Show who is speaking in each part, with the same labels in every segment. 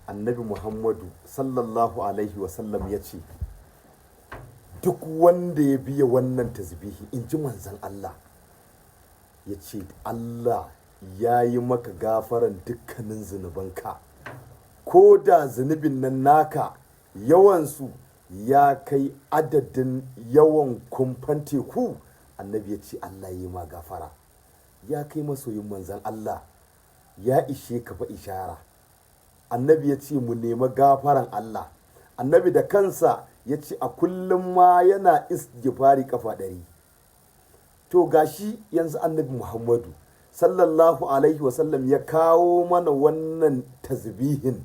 Speaker 1: annabi Muhammadu sallallahu alaihi wasallam ya ce duk wanda ya biya wannan tasbihi in ji manzan Allah ya ce Allah ya yi maka gafaran dukkanin zunubanka, ko da zunubin nan naka yawansu ya kai adadin yawan kumfan teku. Annabi ya ce Allah ya yi ma gafara. Ya kai masoyin manzan Allah, ya ishe ka fa ishara. Annabi ya ce mu nema gafaran Allah. Annabi da kansa ya ce a kullum ma yana istighfari kafa 100. To gashi yanzu annabi Muhammadu sallallahu alaihi wasallam ya kawo mana wannan tasbihin,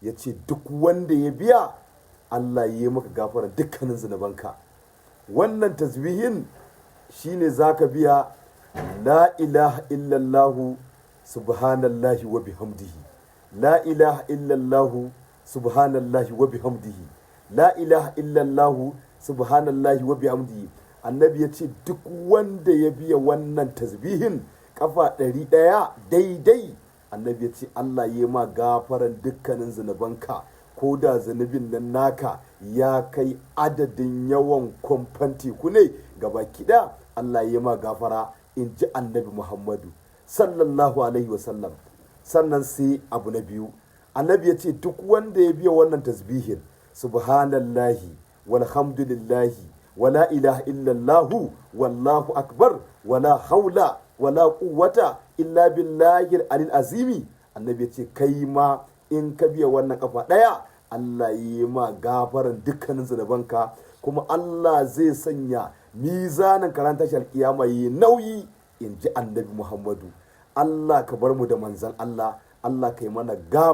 Speaker 1: ya ce duk wanda ya biya Allah ya yi maka gafara dukkanin zunubanka. Wannan tasbihin shine zaka biya la ilaha illallahu subhanallahi wa bihamdihi, la ilaha illallahu subhanallahi wa bihamdihi, la ilaha illallahu subhanallahi wa bihamdihi. Annabi ya ce duk wanda ya biya wannan tasbihin kafa 100 daidai, annabi ya ce Allah ya ma gafaran dukkanin zunubanka, ko da zunubin nan naka ya kai adadin yawan kumfan teku ne gaba kida. Allah ya ma gafara in ji annabi Muhammadu sallallahu alaihi wasallam. Sannan sai abu na biyu, annabi ya ce duk wanda ya biya wannan tasbihin subhanallahi walhamdulillahi wala ilaha illallahu wallahu akbar wala haula wala quwwata illa billahi alil azimi. Annabi ya ce kai ma in ka biya wannan kafa 1 Allah yi ma gafaran dukkanin zunubanka, kuma Allah zai sanya mizanin karanta shi alkiyama yi nauyi in ji annabi Muhammadu. Allah ka bar mu da manzan Allah, Allah kai mana gafara.